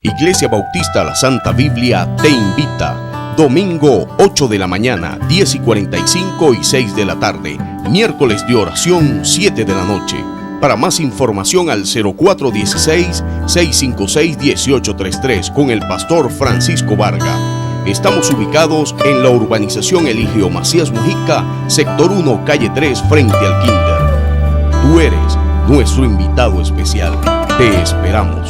Iglesia Bautista La Santa Biblia te invita. Domingo 8 de la mañana, 10:45 y 6 de la tarde. Miércoles de oración, 7 de la noche. Para más información al 0416-656-1833 con el pastor Francisco Varga. Estamos ubicados en la urbanización Eligio Macías Mujica, sector 1, calle 3, frente al Kinder. Tú eres nuestro invitado especial. Te esperamos.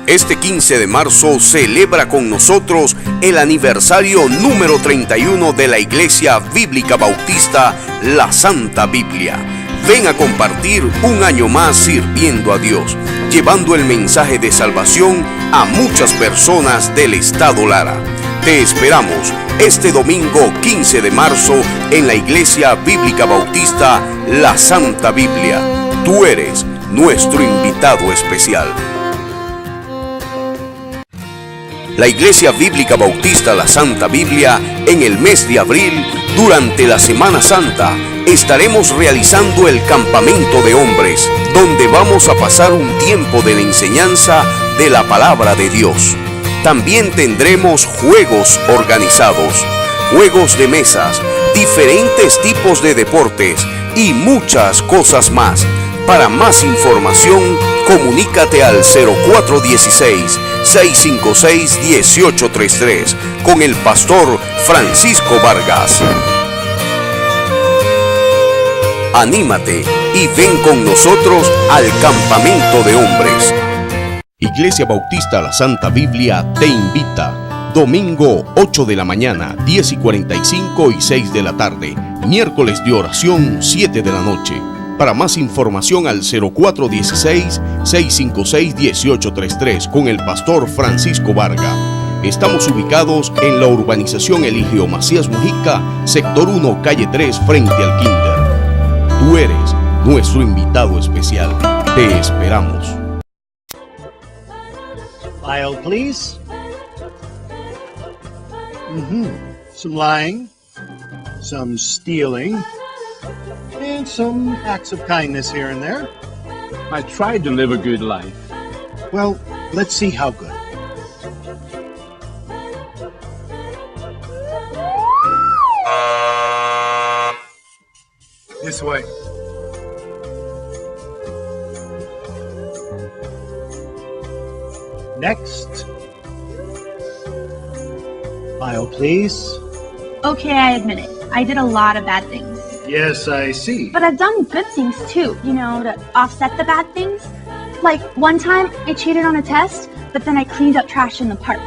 Este 15 de marzo celebra con nosotros el aniversario número 31 de la Iglesia Bíblica Bautista La Santa Biblia. Ven a compartir un año más sirviendo a Dios, llevando el mensaje de salvación a muchas personas del estado Lara. Te esperamos este domingo 15 de marzo en la Iglesia Bíblica Bautista La Santa Biblia. Tú eres nuestro invitado especial. La Iglesia Bíblica Bautista La Santa Biblia, en el mes de abril, durante la Semana Santa, estaremos realizando el campamento de hombres, donde vamos a pasar un tiempo de la enseñanza de la palabra de Dios. También tendremos juegos organizados, juegos de mesas, diferentes tipos de deportes y muchas cosas más. Para más información, comunícate al 0416-656-1833 con el pastor Francisco Vargas. Anímate y ven con nosotros al campamento de hombres. Iglesia Bautista La Santa Biblia te invita. Domingo 8 de la mañana, 10:45 y 6 de la tarde. Miércoles de oración, 7 de la noche. Para más información al 0416-656-1833 con el pastor Francisco Varga. Estamos ubicados en la urbanización Eligio Macías Mujica, sector 1, calle 3, frente al Kinder. Tú eres nuestro invitado especial. Te esperamos. File, please. Some lying, some stealing, and some acts of kindness here and there. I tried to live a good life. Well, let's see how good. This way. Next. File, please. Okay, I admit it. I did a lot of bad things. Yes, I see. But I've done good things too, to offset the bad things. Like one time I cheated on a test, but then I cleaned up trash in the park.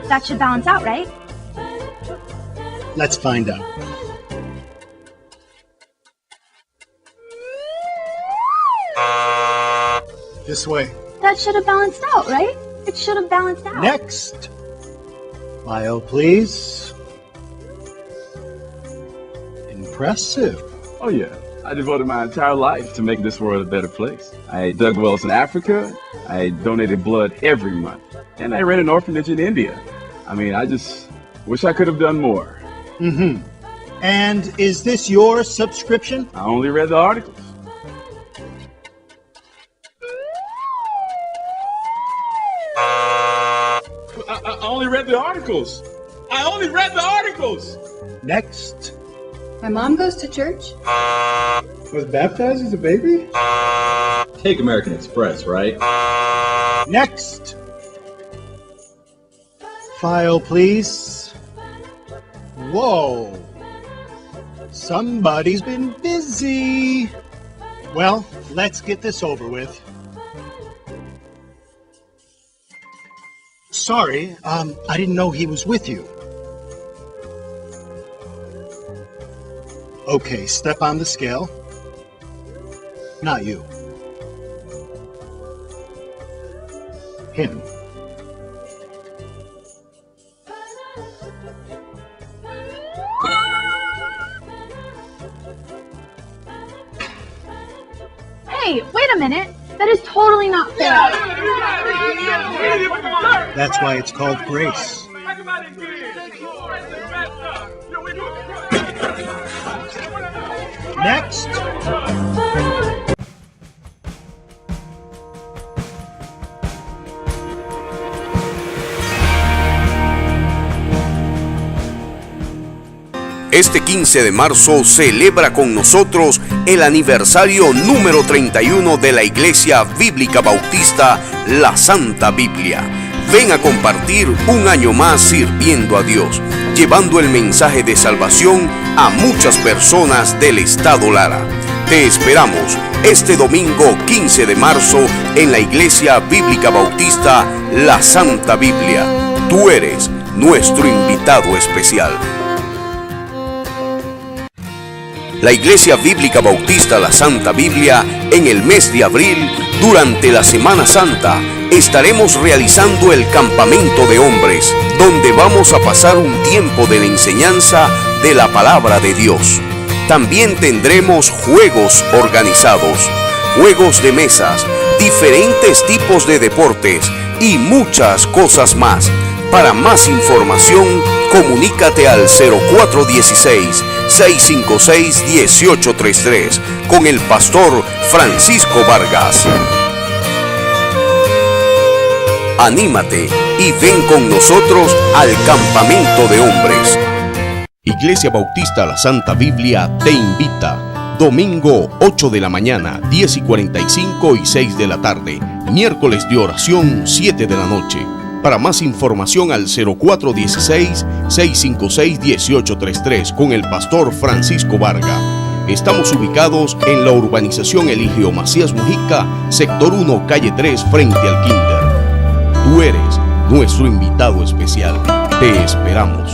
That should balance out, right? Let's find out. This way. That should have balanced out, right? It should have balanced out. Next. File, please. Impressive. Oh yeah, I devoted my entire life to make this world a better place. I dug wells in Africa, I donated blood every month, and I ran an orphanage in India. I just wish I could have done more. And is this your subscription? I only read the articles. I only read the articles. I only read the articles. Next. My mom goes to church. Was baptized as a baby? Take American Express, right? Next. File, please. Whoa. Somebody's been busy. Well, let's get this over with. Sorry, I didn't know he was with you. Okay, step on the scale. Not you. Him. Hey, wait a minute. That is totally not fair. That's why it's called grace. Next. Este 15 de marzo celebra con nosotros el aniversario número 31 de la Iglesia Bíblica Bautista La Santa Biblia. Ven a compartir un año más sirviendo a Dios, llevando el mensaje de salvación a muchas personas del estado Lara. Te esperamos este domingo 15 de marzo en la Iglesia Bíblica Bautista La Santa Biblia. Tú eres nuestro invitado especial. La Iglesia Bíblica Bautista La Santa Biblia, en el mes de abril, durante la Semana Santa, estaremos realizando el campamento de hombres, donde vamos a pasar un tiempo de la enseñanza de la palabra de Dios. También tendremos juegos organizados, juegos de mesas, diferentes tipos de deportes y muchas cosas más. Para más información, comunícate al 0416-656-1833 con el pastor Francisco Vargas. Anímate y ven con nosotros al campamento de hombres. Iglesia Bautista La Santa Biblia te invita. Domingo 8 de la mañana, 10:45 y 6 de la tarde. Miércoles de oración, 7 de la noche. Para más información al 0416-656-1833 con el pastor Francisco Vargas. Estamos ubicados en la urbanización Eligio Macías Mujica, sector 1, calle 3, frente al Kinder. Tú eres nuestro invitado especial. Te esperamos.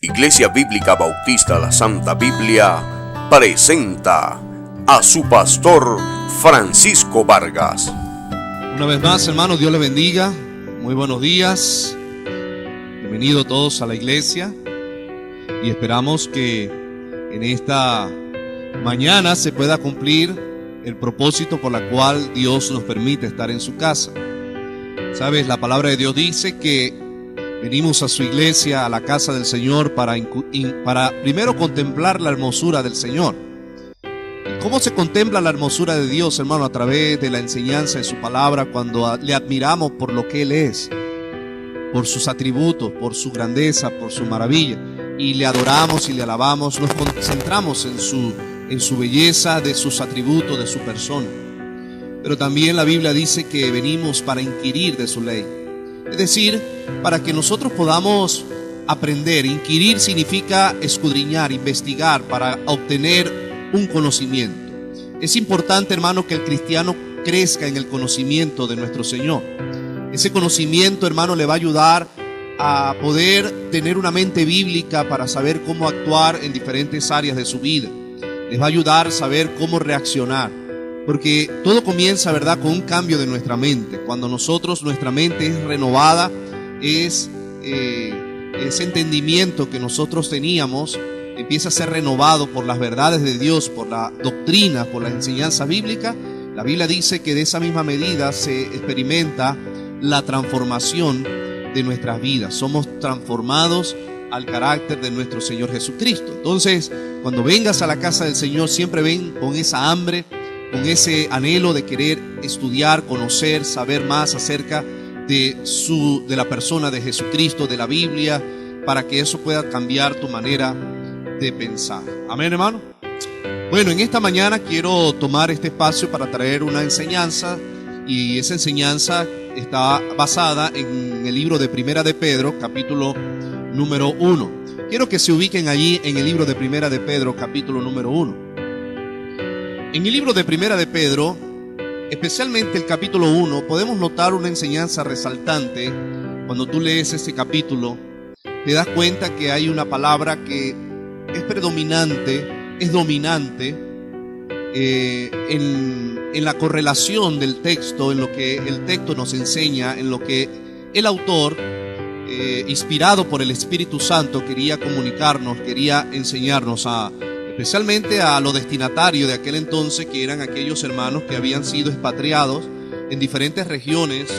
Iglesia Bíblica Bautista La Santa Biblia presenta a su pastor Francisco Vargas. Una vez más, hermanos, Dios les bendiga. Muy buenos días. Bienvenidos todos a la iglesia. Y esperamos que en esta mañana se pueda cumplir el propósito por la cual Dios nos permite estar en su casa. Sabes, la palabra de Dios dice que venimos a su iglesia, a la casa del Señor, para primero contemplar la hermosura del Señor. ¿Cómo se contempla la hermosura de Dios, hermano? A través de la enseñanza de su palabra, cuando le admiramos por lo que Él es, por sus atributos, por su grandeza, por su maravilla, y le adoramos y le alabamos, nos concentramos en su belleza, de sus atributos, de su persona. Pero también la Biblia dice que venimos para inquirir de su ley, es decir, para que nosotros podamos aprender. Inquirir significa escudriñar, investigar, para obtener un conocimiento. Es importante, hermano, que el cristiano crezca en el conocimiento de nuestro Señor. Ese conocimiento, hermano, le va a ayudar a poder tener una mente bíblica para saber cómo actuar en diferentes áreas de su vida. Les va a ayudar a saber cómo reaccionar, porque todo comienza, ¿verdad?, con un cambio de nuestra mente. Cuando nuestra mente es renovada, ese entendimiento que nosotros teníamos empieza a ser renovado por las verdades de Dios, por la doctrina, por la enseñanza bíblica. La Biblia dice que de esa misma medida se experimenta la transformación de nuestras vidas. Somos transformados al carácter de nuestro Señor Jesucristo. Entonces, cuando vengas a la casa del Señor, siempre ven con esa hambre, con ese anhelo de querer estudiar, conocer, saber más acerca de la persona de Jesucristo, de la Biblia, para que eso pueda cambiar tu manera de pensar. Amén, hermano. Bueno, en esta mañana quiero tomar este espacio para traer una enseñanza, y esa enseñanza está basada en el libro de Primera de Pedro, capítulo número 1. Quiero que se ubiquen allí en el libro de Primera de Pedro, capítulo número 1. En el libro de Primera de Pedro, especialmente el capítulo 1, podemos notar una enseñanza resaltante. Cuando tú lees este capítulo, te das cuenta que hay una palabra que es predominante, es dominante en la correlación del texto, en lo que el texto nos enseña, en lo que el autor, inspirado por el Espíritu Santo, quería comunicarnos, quería enseñarnos, especialmente a los destinatarios de aquel entonces, que eran aquellos hermanos que habían sido expatriados en diferentes regiones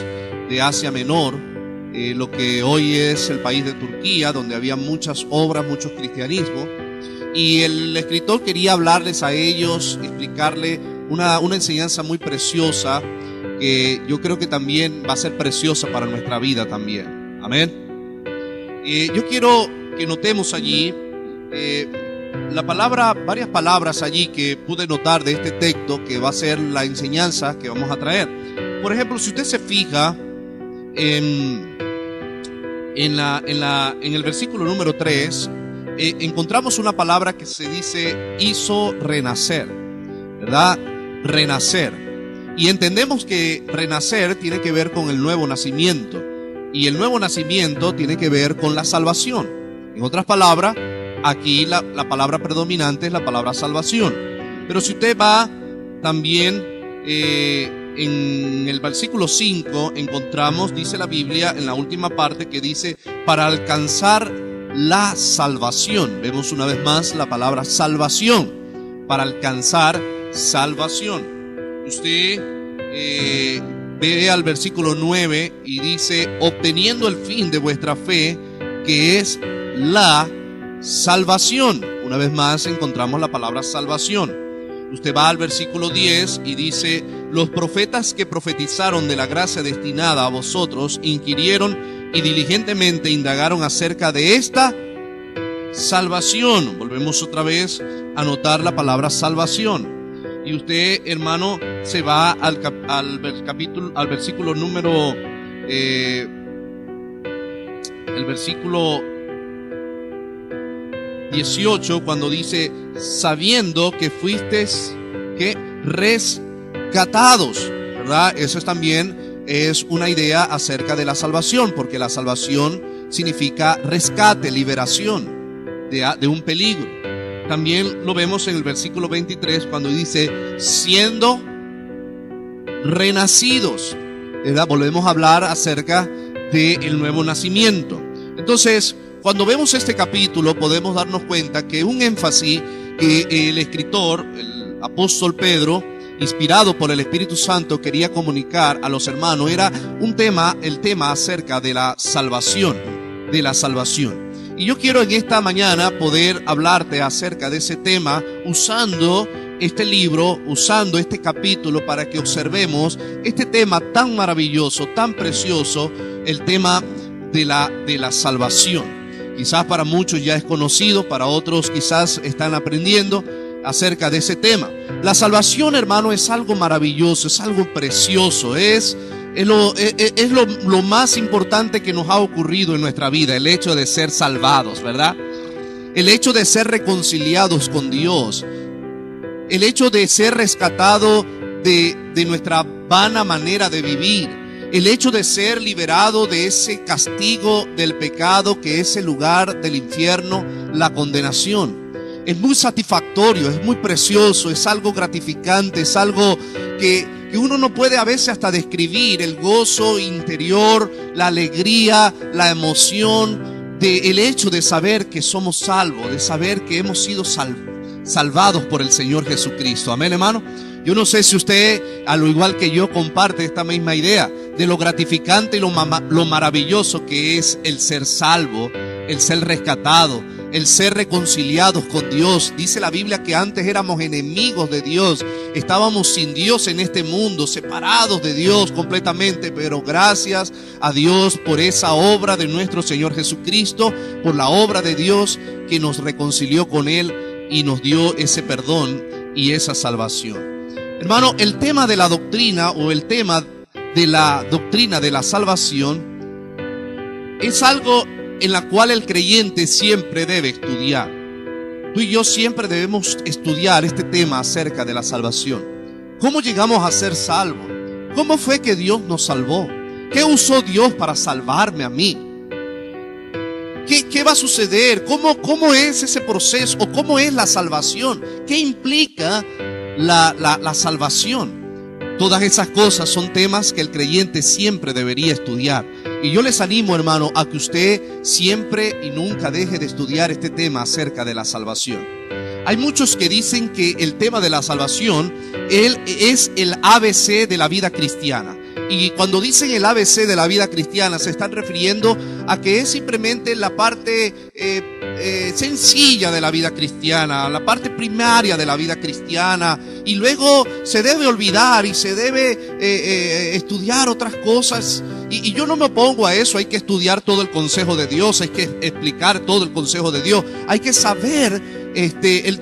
de Asia Menor, lo que hoy es el país de Turquía, donde había muchas obras, muchos cristianismos. Y el escritor quería hablarles a ellos, explicarle una enseñanza muy preciosa, que yo creo que también va a ser preciosa para nuestra vida también. Amén. Yo quiero que notemos allí varias palabras allí que pude notar de este texto que va a ser la enseñanza que vamos a traer. Por ejemplo, si usted se fija en el versículo número 3, encontramos una palabra que se dice hizo renacer, ¿verdad? Renacer. Y entendemos que renacer tiene que ver con el nuevo nacimiento. Y el nuevo nacimiento tiene que ver con la salvación. En otras palabras, aquí la palabra predominante es la palabra salvación. Pero si usted va también en el versículo 5, encontramos, dice la Biblia, en la última parte que dice, para alcanzar la salvación. Vemos una vez más la palabra salvación. Para alcanzar salvación. Usted ve al versículo 9 y dice, obteniendo el fin de vuestra fe, que es la salvación. Una vez más encontramos la palabra salvación. Usted va al versículo 10 y dice, los profetas que profetizaron de la gracia destinada a vosotros inquirieron y diligentemente indagaron acerca de esta salvación. Volvemos otra vez a notar la palabra salvación. Y usted, hermano, se va al versículo número el versículo 18, cuando dice, sabiendo que fuisteis rescatados, ¿verdad? Eso también es una idea acerca de la salvación, porque la salvación significa rescate, liberación de un peligro. También lo vemos en el versículo 23 cuando dice, siendo renacidos, ¿verdad? Volvemos a hablar acerca del nuevo nacimiento. Entonces, cuando vemos este capítulo podemos darnos cuenta que un énfasis que el escritor, el apóstol Pedro, inspirado por el Espíritu Santo, quería comunicar a los hermanos era el tema acerca de la salvación, Y yo quiero en esta mañana poder hablarte acerca de ese tema usando este libro, usando este capítulo para que observemos este tema tan maravilloso, tan precioso, el tema de la salvación. Quizás para muchos ya es conocido, para otros quizás están aprendiendo acerca de ese tema. La salvación, hermano, es algo maravilloso, es algo precioso, es lo más importante que nos ha ocurrido en nuestra vida, el hecho de ser salvados, ¿verdad? El hecho de ser reconciliados con Dios, el hecho de ser rescatado de nuestra vana manera de vivir, el hecho de ser liberado de ese castigo del pecado que es el lugar del infierno, la condenación. Es muy satisfactorio, es muy precioso, es algo gratificante, es algo que uno no puede a veces hasta describir, el gozo interior, la alegría, la emoción del hecho de saber que somos salvos, de saber que hemos sido salvados por el Señor Jesucristo. Amén, hermano. Yo no sé si usted, a lo igual que yo, comparte esta misma idea de lo gratificante y lo maravilloso que es el ser salvo, el ser rescatado, el ser reconciliados con Dios. Dice la Biblia que antes éramos enemigos de Dios, estábamos sin Dios en este mundo, separados de Dios completamente, pero gracias a Dios por esa obra de nuestro Señor Jesucristo, por la obra de Dios que nos reconcilió con Él y nos dio ese perdón y esa salvación. Hermano, el tema de la doctrina o el tema de la doctrina de la salvación es algo en la cual el creyente siempre debe estudiar. Tú y yo siempre debemos estudiar este tema acerca de la salvación. ¿Cómo llegamos a ser salvos? ¿Cómo fue que Dios nos salvó? ¿Qué usó Dios para salvarme a mí? ¿Qué va a suceder? ¿Cómo es ese proceso? ¿O cómo es la salvación? ¿Qué implica la salvación? Todas esas cosas son temas que el creyente siempre debería estudiar. Y yo les animo, hermano, a que usted siempre y nunca deje de estudiar este tema acerca de la salvación. Hay muchos que dicen que el tema de la salvación es el ABC de la vida cristiana. Y cuando dicen el ABC de la vida cristiana se están refiriendo a que es simplemente la parte sencilla de la vida cristiana, la parte primaria de la vida cristiana, y luego se debe olvidar y se debe estudiar otras cosas Y yo no me opongo a eso. Hay que estudiar todo el consejo de Dios, hay que explicar todo el consejo de Dios, hay que saber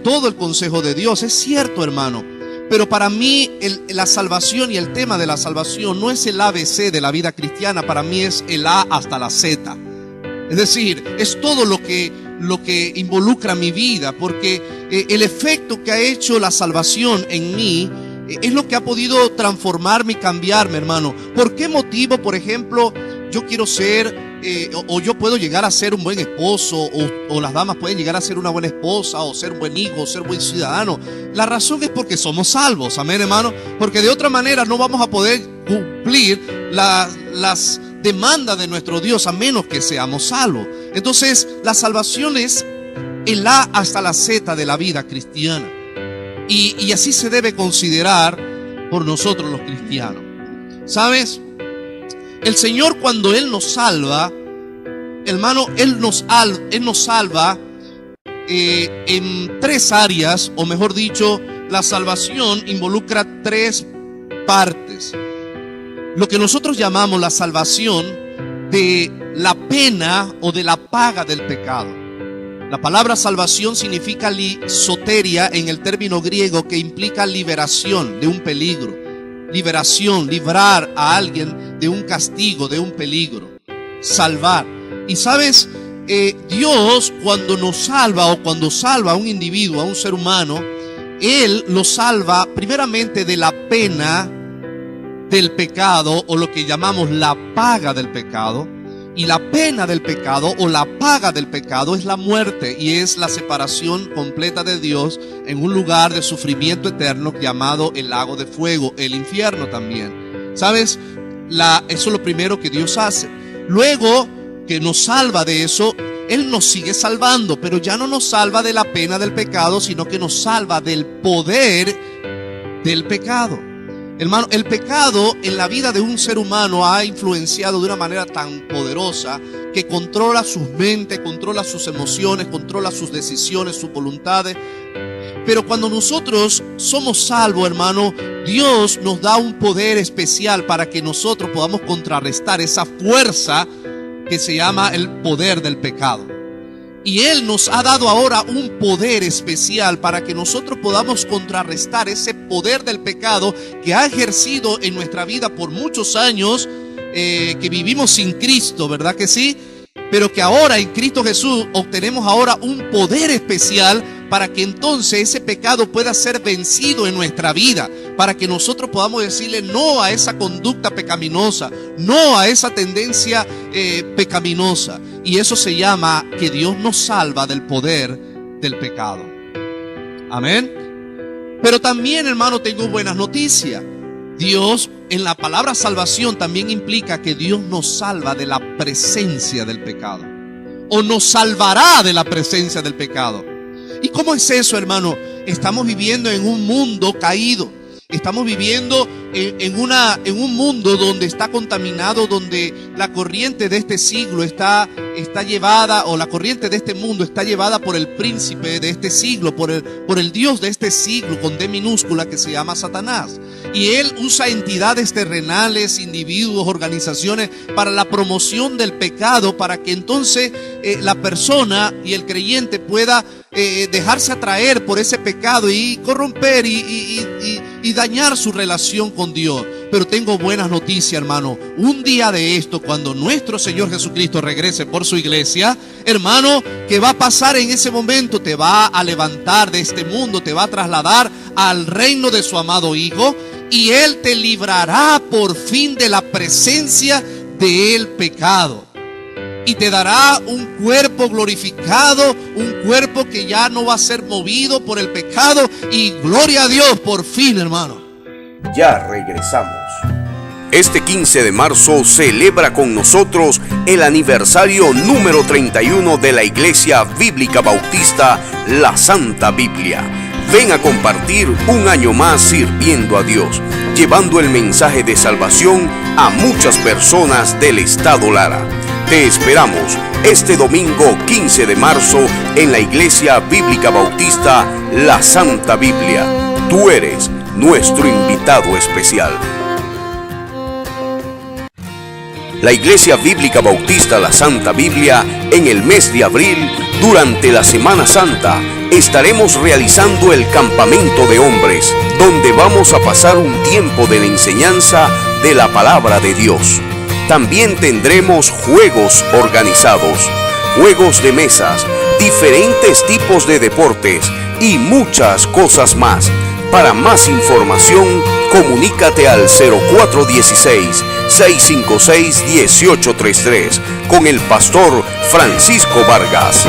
todo el consejo de Dios. Es cierto, hermano. Pero para mí la salvación y el tema de la salvación no es el ABC de la vida cristiana. Para mí es el A hasta la Z. Es decir, es todo lo que involucra mi vida, porque el efecto que ha hecho la salvación en mí es lo que ha podido transformarme y cambiarme, hermano. ¿Por qué motivo, por ejemplo, yo quiero ser o yo puedo llegar a ser un buen esposo, o las damas pueden llegar a ser una buena esposa, o ser un buen hijo, o ser un buen ciudadano? La razón es porque somos salvos, amén, hermano. Porque de otra manera no vamos a poder cumplir las demandas de nuestro Dios a menos que seamos salvos. Entonces, la salvación es el A hasta la Z de la vida cristiana. Y así se debe considerar por nosotros los cristianos. ¿Sabes? El Señor, cuando Él nos salva, hermano, Él nos salva en tres áreas, o mejor dicho, la salvación involucra tres partes. Lo que nosotros llamamos la salvación de la pena o de la paga del pecado. La palabra salvación significa soteria en el término griego, que implica liberación de un peligro. Liberación, librar a alguien de un castigo, de un peligro. Salvar. Y sabes, Dios cuando nos salva, o cuando salva a un individuo, a un ser humano, Él lo salva primeramente de la pena del pecado, o lo que llamamos la paga del pecado. Y la pena del pecado o la paga del pecado es la muerte, y es la separación completa de Dios en un lugar de sufrimiento eterno llamado el lago de fuego, el infierno también. ¿Sabes? Eso es lo primero que Dios hace. Luego que nos salva de eso, Él nos sigue salvando, pero ya no nos salva de la pena del pecado, sino que nos salva del poder del pecado. Hermano, el pecado en la vida de un ser humano ha influenciado de una manera tan poderosa que controla sus mentes, controla sus emociones, controla sus decisiones, sus voluntades. Pero cuando nosotros somos salvos, hermano, Dios nos da un poder especial para que nosotros podamos contrarrestar esa fuerza que se llama el poder del pecado. Y Él nos ha dado ahora un poder especial para que nosotros podamos contrarrestar ese poder del pecado que ha ejercido en nuestra vida por muchos años, que vivimos sin Cristo, ¿verdad que sí? Pero que ahora en Cristo Jesús obtenemos ahora un poder especial para que entonces ese pecado pueda ser vencido en nuestra vida, para que nosotros podamos decirle no a esa conducta pecaminosa, no a esa tendencia pecaminosa. Y eso se llama que Dios nos salva del poder del pecado. Amén. Pero también, hermano, tengo buenas noticias. Dios, en la palabra salvación, también implica que Dios nos salva de la presencia del pecado, o nos salvará de la presencia del pecado. ¿Y cómo es eso, hermano? Estamos viviendo en un mundo caído. Estamos viviendo en un mundo donde está contaminado, donde la corriente de este siglo está llevada, o la corriente de este mundo está llevada por el príncipe de este siglo, por el Dios de este siglo, con D minúscula, que se llama Satanás. Y él usa entidades terrenales, individuos, organizaciones, para la promoción del pecado, para que entonces la persona y el creyente pueda dejarse atraer por ese pecado y corromper y dañar su relación con Dios. Pero tengo buenas noticias, hermano. Un día de esto, cuando nuestro Señor Jesucristo regrese por su iglesia, hermano, ¿qué va a pasar en ese momento? Te va a levantar de este mundo, te va a trasladar al reino de su amado Hijo, y Él te librará por fin de la presencia del pecado. Y te dará un cuerpo glorificado, un cuerpo que ya no va a ser movido por el pecado. Y gloria a Dios, por fin, hermano. Ya regresamos. Este 15 de marzo celebra con nosotros el aniversario número 31 de la Iglesia Bíblica Bautista La Santa Biblia. Ven a compartir un año más sirviendo a Dios, llevando el mensaje de salvación a muchas personas del estado Lara. Te esperamos este domingo 15 de marzo en la Iglesia Bíblica Bautista La Santa Biblia. Tú eres nuestro invitado especial. La Iglesia Bíblica Bautista La Santa Biblia, en el mes de abril, durante la Semana Santa, estaremos realizando el campamento de hombres, donde vamos a pasar un tiempo de la enseñanza de la palabra de Dios. También tendremos juegos organizados, juegos de mesas, diferentes tipos de deportes y muchas cosas más. Para más información, comunícate al 0416-656-1833 con el pastor Francisco Vargas.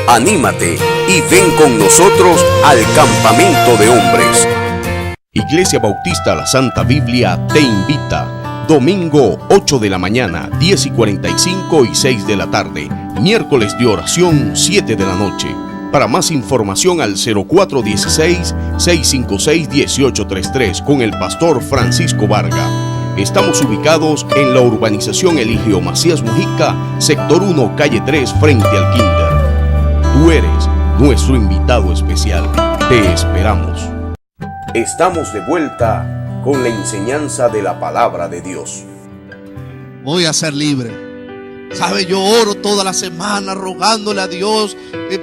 Anímate y ven con nosotros al campamento de hombres. Iglesia Bautista La Santa Biblia te invita. Domingo 8 de la mañana, 10:45 y 6 de la tarde. Miércoles de oración, 7 de la noche. Para más información al 0416-656-1833 con el pastor Francisco Vargas. Estamos ubicados en la urbanización Eligio Macías Mujica, sector 1, calle 3, frente al Kinder. Tú eres nuestro invitado especial. Te esperamos. Estamos de vuelta con la enseñanza de la palabra de Dios. Voy a ser libre. ¿Sabe? Yo oro toda la semana rogándole a Dios,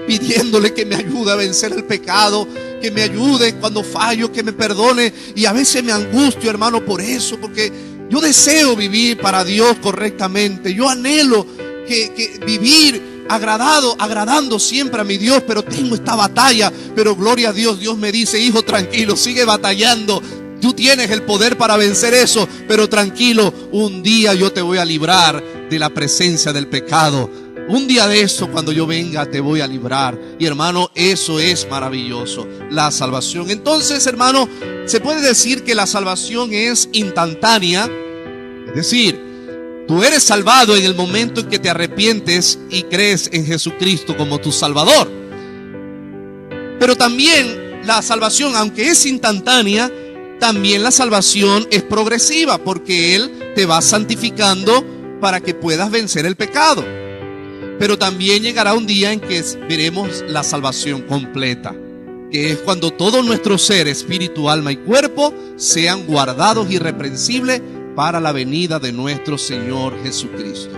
pidiéndole que me ayude a vencer el pecado, que me ayude cuando fallo, que me perdone. Y a veces me angustio, hermano, por eso, porque yo deseo vivir para Dios correctamente. Yo anhelo que vivir agradando siempre a mi Dios, pero tengo esta batalla. Pero gloria a Dios, Dios me dice: hijo, tranquilo, sigue batallando. Tú tienes el poder para vencer eso, pero tranquilo, un día yo te voy a librar de la presencia del pecado. Un día de eso, cuando yo venga, te voy a librar. Y hermano, eso es maravilloso, la salvación. Entonces, hermano, se puede decir que la salvación es instantánea. Es decir, tú eres salvado en el momento en que te arrepientes y crees en Jesucristo como tu Salvador. Pero también la salvación, aunque es instantánea, también la salvación es progresiva, porque Él te va santificando para que puedas vencer el pecado. Pero también llegará un día en que veremos la salvación completa, que es cuando todo nuestro ser, espíritu, alma y cuerpo, sean guardados irreprensibles para la venida de nuestro Señor Jesucristo.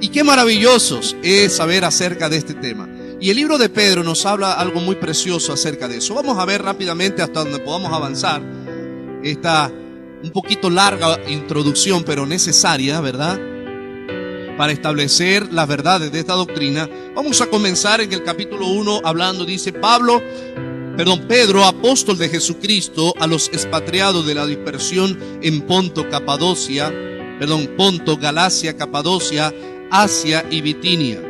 Y qué maravillosos es saber acerca de este tema. Y el libro de Pedro nos habla algo muy precioso acerca de eso. Vamos a ver rápidamente hasta donde podamos avanzar. Esta un poquito larga introducción, pero necesaria, ¿verdad?, para establecer las verdades de esta doctrina. Vamos a comenzar en el capítulo 1 hablando, dice Pedro, apóstol de Jesucristo, a los expatriados de la dispersión en Ponto, Galacia, Capadocia, Asia y Bitinia,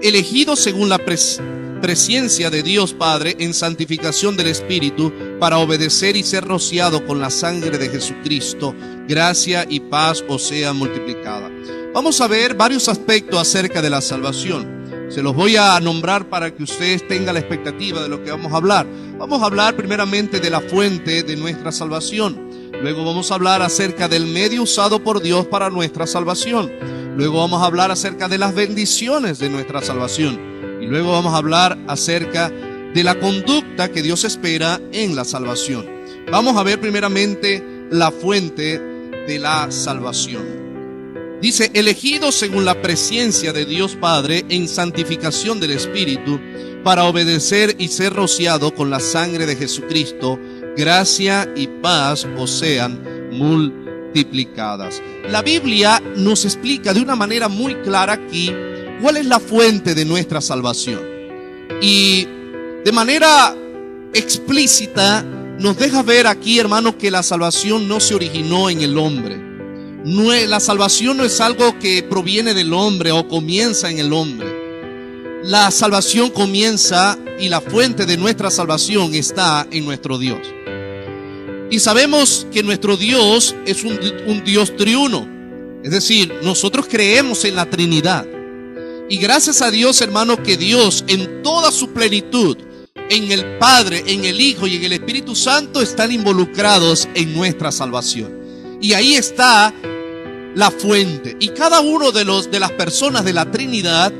elegidos según la presciencia de Dios Padre en santificación del Espíritu, para obedecer y ser rociado con la sangre de Jesucristo. Gracia y paz os sea multiplicada. Vamos a ver varios aspectos acerca de la salvación. Se los voy a nombrar para que ustedes tengan la expectativa de lo que vamos a hablar. Vamos a hablar primeramente de la fuente de nuestra salvación. Luego vamos a hablar acerca del medio usado por Dios para nuestra salvación. Luego vamos a hablar acerca de las bendiciones de nuestra salvación. Y luego vamos a hablar acerca de la conducta que Dios espera en la salvación. Vamos a ver primeramente la fuente de la salvación. Dice: elegidos según la presciencia de Dios Padre en santificación del Espíritu, para obedecer y ser rociado con la sangre de Jesucristo. Gracia y paz os sean multiplicadas. La Biblia nos explica de una manera muy clara aquí cuál es la fuente de nuestra salvación. Y de manera explícita nos deja ver aquí, hermano, que la salvación no se originó en el hombre. La salvación no es algo que proviene del hombre o comienza en el hombre. La salvación comienza, y la fuente de nuestra salvación está en nuestro Dios. Y sabemos que nuestro Dios es un Dios triuno. Es decir, nosotros creemos en la Trinidad. Y gracias a Dios, hermano, que Dios en toda su plenitud, en el Padre, en el Hijo y en el Espíritu Santo, están involucrados en nuestra salvación. Y ahí está la fuente. Y cada uno de las personas de la Trinidad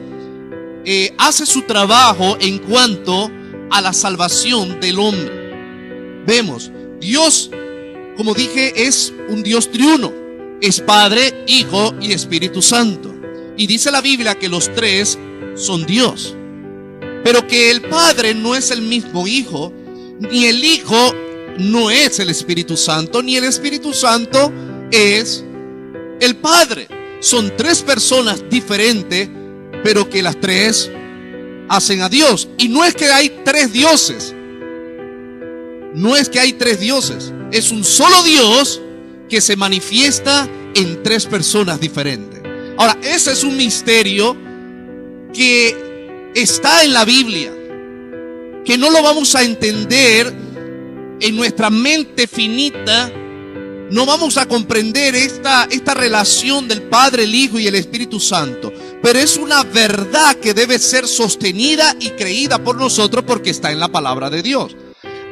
hace su trabajo en cuanto a la salvación del hombre. Vemos, Dios como dije, es un Dios triuno. Es Padre, Hijo y Espíritu Santo. Y dice la Biblia que los tres son Dios. Pero que el Padre no es el mismo Hijo, ni el Hijo no es el Espíritu Santo, ni el Espíritu Santo es el Padre. Son tres personas diferentes, pero que las tres hacen a Dios. Y no es que hay tres dioses. No es que hay tres dioses. Es un solo Dios que se manifiesta en tres personas diferentes. Ahora, ese es un misterio que está en la Biblia, que no lo vamos a entender en nuestra mente finita. No vamos a comprender esta relación del Padre, el Hijo y el Espíritu Santo. Pero es una verdad que debe ser sostenida y creída por nosotros porque está en la palabra de Dios.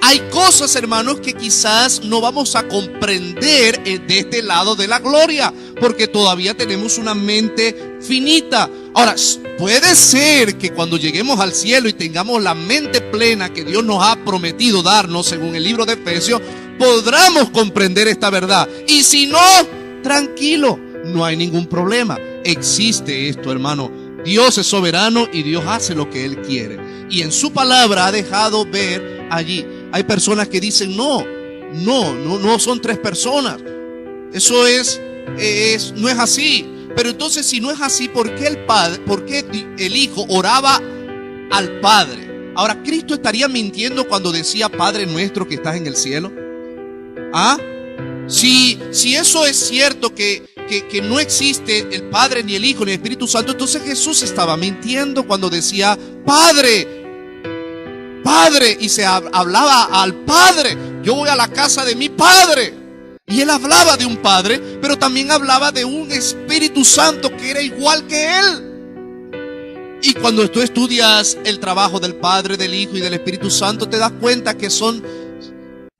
Hay cosas, hermanos, que quizás no vamos a comprender de este lado de la gloria, porque todavía tenemos una mente finita. Ahora, puede ser que cuando lleguemos al cielo y tengamos la mente plena que Dios nos ha prometido darnos, según el libro de Efesios, podamos comprender esta verdad. Y si no, tranquilo, no hay ningún problema. Existe esto, hermano. Dios es soberano y Dios hace lo que Él quiere. Y en su palabra ha dejado ver allí. Hay personas que dicen, no son tres personas. Eso no es así. Pero entonces, si no es así, ¿por qué el Hijo oraba al Padre? Ahora, ¿Cristo estaría mintiendo cuando decía Padre nuestro que estás en el cielo? ¿Ah? Si eso es cierto, que no existe el Padre, ni el Hijo, ni el Espíritu Santo, entonces Jesús estaba mintiendo cuando decía Padre, y se hablaba al Padre. Yo voy a la casa de mi Padre. Y Él hablaba de un Padre, pero también hablaba de un Espíritu Santo que era igual que Él. Y cuando tú estudias el trabajo del Padre, del Hijo y del Espíritu Santo, te das cuenta que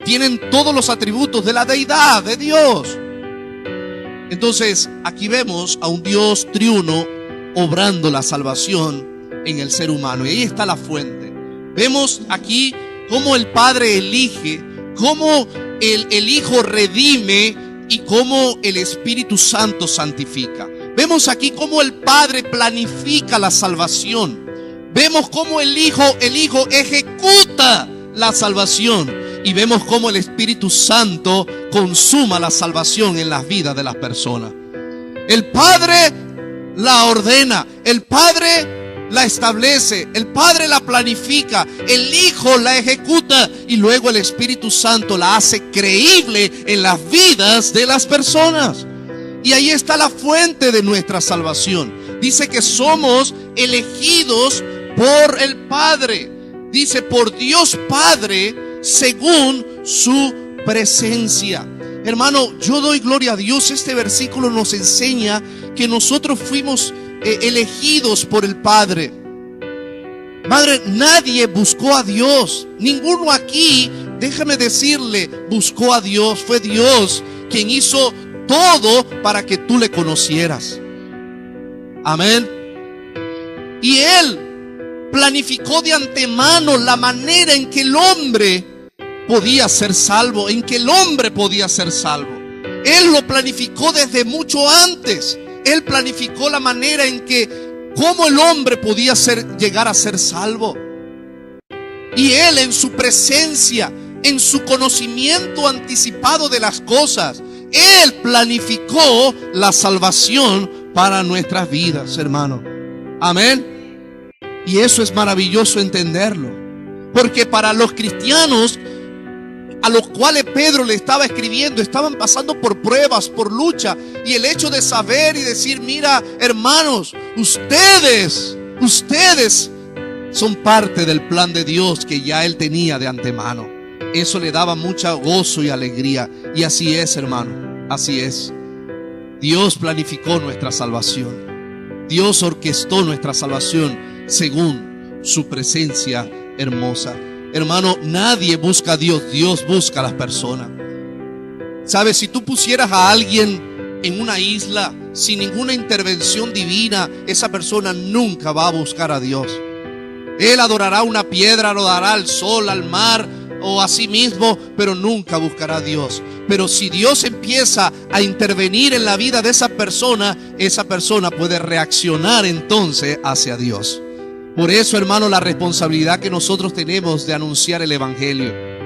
tienen todos los atributos de la deidad de Dios. Entonces, aquí vemos a un Dios triuno obrando la salvación en el ser humano. Y ahí está la fuente. Vemos aquí cómo el Padre elige, cómo el Hijo redime y cómo el Espíritu Santo santifica. Vemos aquí cómo el Padre planifica la salvación. Vemos cómo el Hijo ejecuta la salvación. Y vemos cómo el Espíritu Santo consuma la salvación en las vidas de las personas. El Padre la ordena, el Padre la establece, el Padre la planifica, el Hijo la ejecuta y luego el Espíritu Santo la hace creíble en las vidas de las personas. Y ahí está la fuente de nuestra salvación. Dice que somos elegidos por el Padre. Dice por Dios Padre según su presencia. Hermano, yo doy gloria a Dios. Este versículo nos enseña que nosotros fuimos elegidos por el Padre. Madre, nadie buscó a Dios. Ninguno aquí, déjame decirle, buscó a Dios. Fue Dios quien hizo todo para que tú le conocieras. Amén. Y Él planificó de antemano la manera en que el hombre podía ser salvo, en que el hombre podía ser salvo. Él lo planificó desde mucho antes. Él planificó la manera en que cómo el hombre podía llegar a ser salvo. Y Él en su presencia, en su conocimiento anticipado de las cosas, Él planificó la salvación para nuestras vidas, hermano. Amén. Y eso es maravilloso entenderlo. Porque para los cristianos a los cuales Pedro le estaba escribiendo, estaban pasando por pruebas, por lucha. Y el hecho de saber y decir, mira, hermanos, ustedes son parte del plan de Dios que ya Él tenía de antemano. Eso le daba mucho gozo y alegría. Y así es, hermano, así es. Dios planificó nuestra salvación. Dios orquestó nuestra salvación según su presencia hermosa. Hermano, nadie busca a Dios, Dios busca a las personas. ¿Sabes? Si tú pusieras a alguien en una isla sin ninguna intervención divina, esa persona nunca va a buscar a Dios. Él adorará una piedra, adorará al sol, al mar o a sí mismo, pero nunca buscará a Dios. Pero si Dios empieza a intervenir en la vida de esa persona puede reaccionar entonces hacia Dios. Por eso, hermano, la responsabilidad que nosotros tenemos de anunciar el evangelio.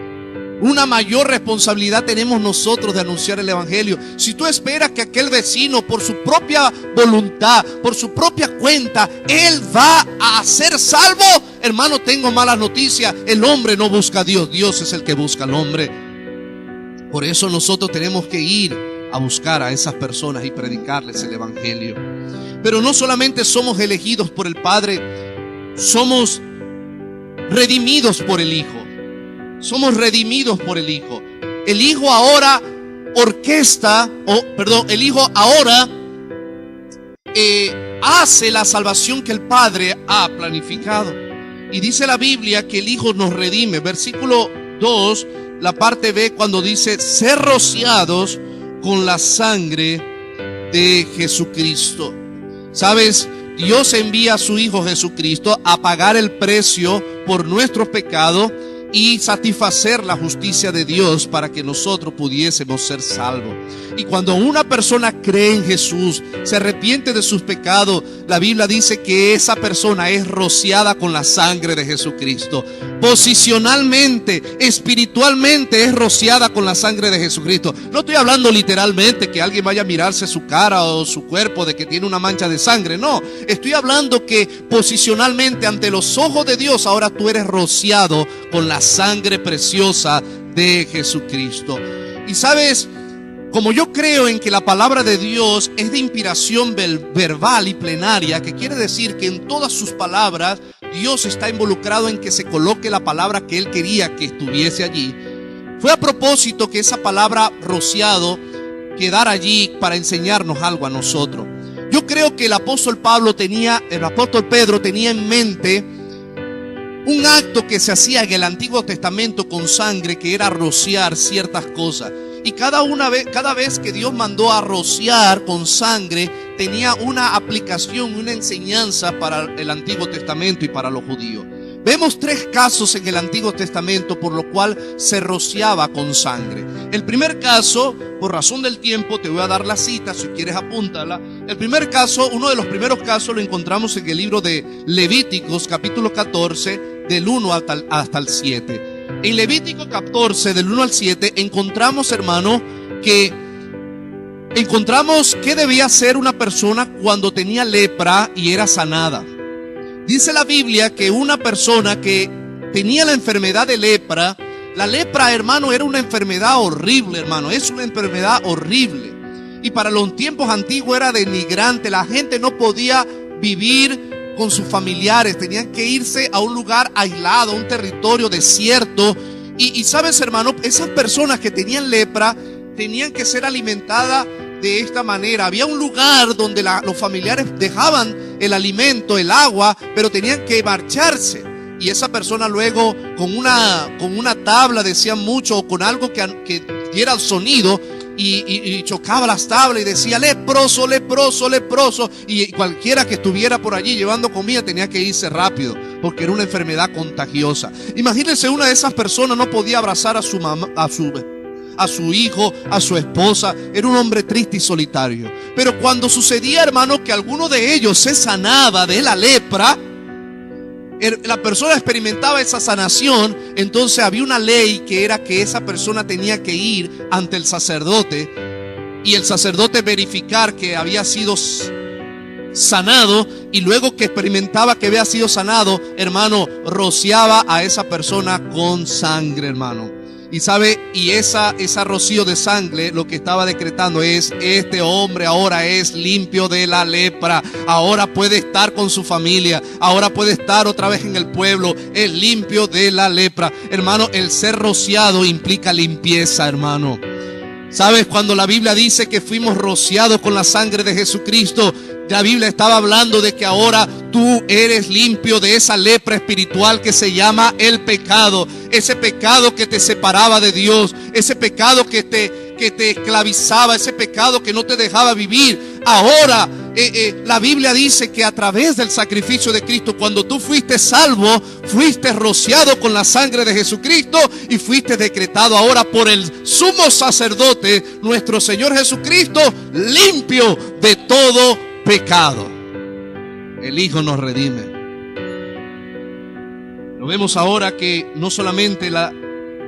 Una mayor responsabilidad tenemos nosotros de anunciar el evangelio. Si tú esperas que aquel vecino, por su propia voluntad, por su propia cuenta, él va a ser salvo, hermano, tengo malas noticias. El hombre no busca a Dios, Dios es el que busca al hombre. Por eso nosotros tenemos que ir a buscar a esas personas y predicarles el evangelio. Pero no solamente somos elegidos por el Padre, somos redimidos por el Hijo. Somos redimidos por el Hijo. El Hijo ahora el Hijo ahora hace la salvación que el Padre ha planificado. Y dice la Biblia que el Hijo nos redime. Versículo 2, la parte B, cuando dice ser rociados con la sangre de Jesucristo. ¿Sabes? Dios envía a su Hijo Jesucristo a pagar el precio por nuestros pecados y satisfacer la justicia de Dios para que nosotros pudiésemos ser salvos. Y cuando una persona cree en Jesús, se arrepiente de sus pecados, la Biblia dice que esa persona es rociada con la sangre de Jesucristo. Posicionalmente, espiritualmente es rociada con la sangre de Jesucristo. No estoy hablando literalmente que alguien vaya a mirarse su cara o su cuerpo de que tiene una mancha de sangre. No, estoy hablando que posicionalmente ante los ojos de Dios ahora tú eres rociado con la sangre preciosa de Jesucristo. Y sabes, como yo creo en que la palabra de Dios es de inspiración verbal y plenaria, que quiere decir que en todas sus palabras Dios está involucrado en que se coloque la palabra que Él quería que estuviese allí. Fue a propósito que esa palabra rociado quedara allí para enseñarnos algo a nosotros. Yo creo que el apóstol Pedro tenía en mente un acto que se hacía en el Antiguo Testamento con sangre, que era rociar ciertas cosas. Y cada vez que Dios mandó a rociar con sangre, tenía una aplicación, una enseñanza para el Antiguo Testamento y para los judíos. Vemos 3 casos en el Antiguo Testamento por lo cual se rociaba con sangre. El primer caso, por razón del tiempo, te voy a dar la cita, si quieres apúntala. El primer caso, uno de los primeros casos lo encontramos en el libro de Levíticos, capítulo 14, del 1 hasta el 7. En Levítico 14, del 1 al 7, encontramos, hermano, que debía hacer una persona cuando tenía lepra y era sanada. Dice la Biblia que una persona que tenía la enfermedad de lepra, la lepra, hermano, era una enfermedad horrible, hermano, es una enfermedad horrible. Y para los tiempos antiguos era denigrante, la gente no podía vivir con sus familiares, tenían que irse a un lugar aislado, a un territorio desierto. Y sabes, hermano, esas personas que tenían lepra tenían que ser alimentadas de esta manera. Había un lugar donde los familiares dejaban el alimento, el agua, pero tenían que marcharse. Y esa persona luego con una tabla, decían mucho, o con algo que diera el sonido, y chocaba las tablas y decía leproso, leproso, leproso. Y cualquiera que estuviera por allí llevando comida tenía que irse rápido, porque era una enfermedad contagiosa. Imagínense, una de esas personas no podía abrazar a su mamá, a su hijo, a su esposa. Era un hombre triste y solitario. Pero cuando sucedía, hermano, que alguno de ellos se sanaba de la lepra, la persona experimentaba esa sanación, entonces había una ley que era que esa persona tenía que ir ante el sacerdote y el sacerdote verificar que había sido sanado, y luego que experimentaba que había sido sanado, hermano, rociaba a esa persona con sangre, hermano. Y sabe, y esa rocío de sangre lo que estaba decretando es: este hombre ahora es limpio de la lepra, ahora puede estar con su familia, ahora puede estar otra vez en el pueblo, es limpio de la lepra. Hermano, el ser rociado implica limpieza, hermano. ¿Sabes? Cuando la Biblia dice que fuimos rociados con la sangre de Jesucristo, la Biblia estaba hablando de que ahora tú eres limpio de esa lepra espiritual que se llama el pecado. Ese pecado que te separaba de Dios, ese pecado que te esclavizaba, ese pecado que no te dejaba vivir. Ahora la Biblia dice que a través del sacrificio de Cristo, cuando tú fuiste salvo, fuiste rociado con la sangre de Jesucristo y fuiste decretado ahora por el sumo sacerdote, nuestro Señor Jesucristo, limpio de todo pecado. El Hijo nos redime. Lo vemos ahora que no solamente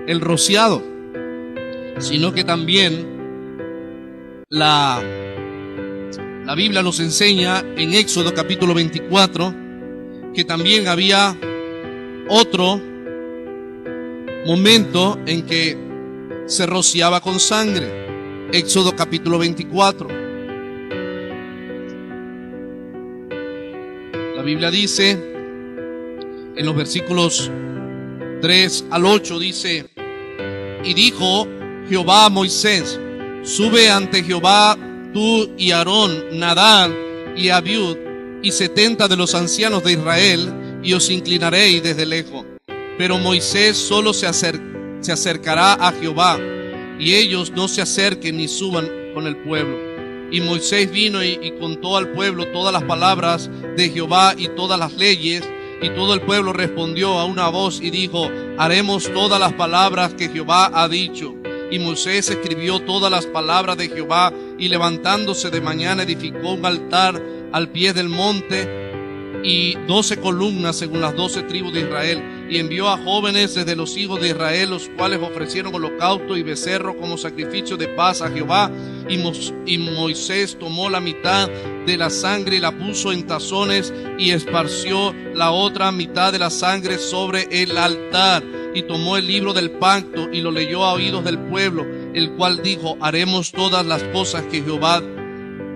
el rociado, sino que también la Biblia nos enseña en Éxodo capítulo 24 que también había otro momento en que se rociaba con sangre. Éxodo capítulo 24. La Biblia dice en los versículos 3 al 8, dice: y dijo Jehová a Moisés: sube ante Jehová tú y Aarón, Nadab y Abiud, y 70 de los ancianos de Israel, y os inclinaréis desde lejos. Pero Moisés solo se acercará a Jehová, y ellos no se acerquen ni suban con el pueblo. Y Moisés vino y contó al pueblo todas las palabras de Jehová y todas las leyes, y todo el pueblo respondió a una voz y dijo: haremos todas las palabras que Jehová ha dicho. Y Moisés escribió todas las palabras de Jehová, y levantándose de mañana edificó un altar al pie del monte y 12 columnas según las 12 tribus de Israel, y envió a jóvenes desde los hijos de Israel, los cuales ofrecieron holocausto y becerro como sacrificio de paz a Jehová. Y Moisés tomó la mitad de la sangre y la puso en tazones, y esparció la otra mitad de la sangre sobre el altar. Y tomó el libro del pacto y lo leyó a oídos del pueblo, el cual dijo: haremos todas las cosas que Jehová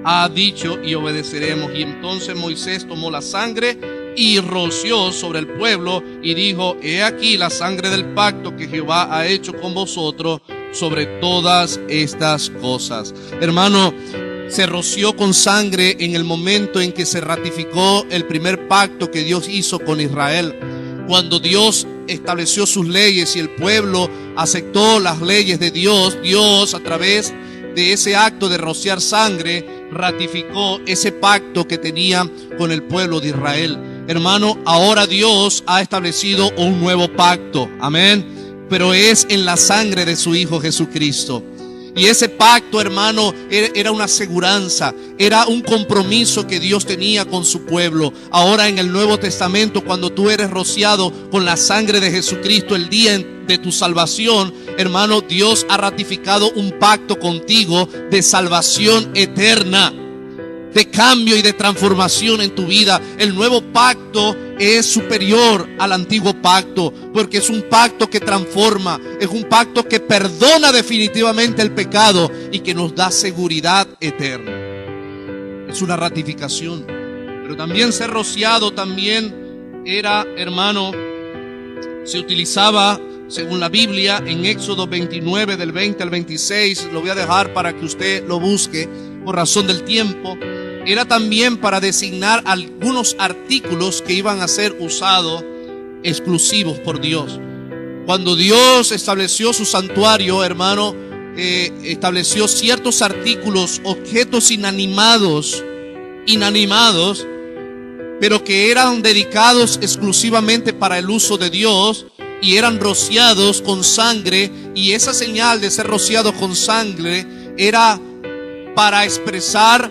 ha dicho y obedeceremos. Y entonces Moisés tomó la sangre y roció sobre el pueblo y dijo: he aquí la sangre del pacto que Jehová ha hecho con vosotros sobre todas estas cosas. Hermano, se roció con sangre en el momento en que se ratificó el primer pacto que Dios hizo con Israel. Cuando Dios estableció sus leyes y el pueblo aceptó las leyes de Dios, Dios, a través de ese acto de rociar sangre, ratificó ese pacto que tenía con el pueblo de Israel. Hermano, ahora Dios ha establecido un nuevo pacto, amén, pero es en la sangre de su Hijo Jesucristo. Y ese pacto, hermano, era una aseguranza, era un compromiso que Dios tenía con su pueblo. Ahora en el Nuevo Testamento, cuando tú eres rociado con la sangre de Jesucristo el día de tu salvación, hermano, Dios ha ratificado un pacto contigo de salvación eterna, de cambio y de transformación en tu vida. El nuevo pacto es superior al antiguo pacto, porque es un pacto que transforma, es un pacto que perdona definitivamente el pecado y que nos da seguridad eterna. Es una ratificación. Pero también ser rociado también era, hermano, se utilizaba según la Biblia en Éxodo 29 del 20 al 26. Lo voy a dejar para que usted lo busque por razón del tiempo. Era también para designar algunos artículos que iban a ser usados exclusivos por Dios. Cuando Dios estableció su santuario, hermano, estableció ciertos artículos, objetos inanimados, pero que eran dedicados exclusivamente para el uso de Dios y eran rociados con sangre. Y esa señal de ser rociado con sangre era para expresar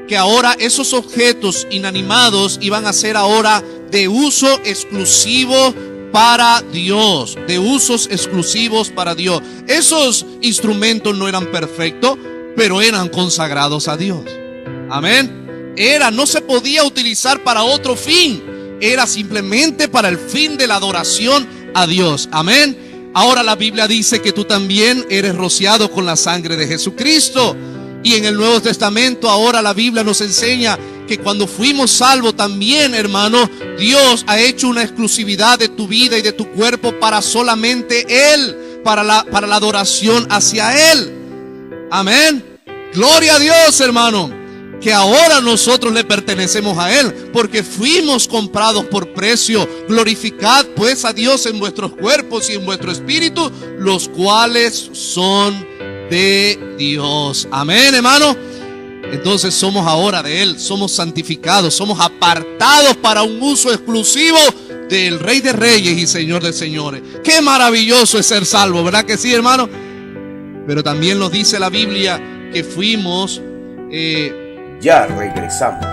que ahora esos objetos inanimados iban a ser ahora de uso exclusivo para Dios, de usos exclusivos para Dios. Esos instrumentos no eran perfectos, pero eran consagrados a Dios. Amén. No se podía utilizar para otro fin, era simplemente para el fin de la adoración a Dios. Amén. Ahora la Biblia dice que tú también eres rociado con la sangre de Jesucristo. Y en el Nuevo Testamento ahora la Biblia nos enseña que cuando fuimos salvos también, hermano, Dios ha hecho una exclusividad de tu vida y de tu cuerpo para solamente Él, para la adoración hacia Él. Amén. Gloria a Dios, hermano, que ahora nosotros le pertenecemos a Él, porque fuimos comprados por precio. Glorificad pues a Dios en vuestros cuerpos y en vuestro espíritu, los cuales son de Dios. Amén, hermano. entonces somos ahora de Él, somos santificados, somos apartados para un uso exclusivo del Rey de Reyes y Señor de Señores. Qué maravilloso es ser salvo, ¿verdad que sí, hermano? Pero también nos dice la Biblia que fuimos... Ya regresamos.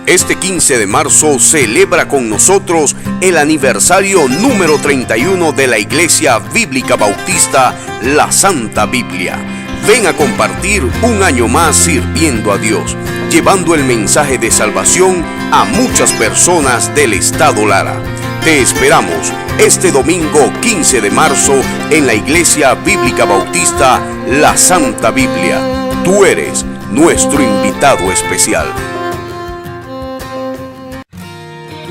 Este 15 de marzo celebra con nosotros el aniversario número 31 de la Iglesia Bíblica Bautista La Santa Biblia. Ven a compartir un año más sirviendo a Dios, llevando el mensaje de salvación a muchas personas del estado Lara. Te esperamos este domingo 15 de marzo en la Iglesia Bíblica Bautista La Santa Biblia. Tú eres nuestro invitado especial.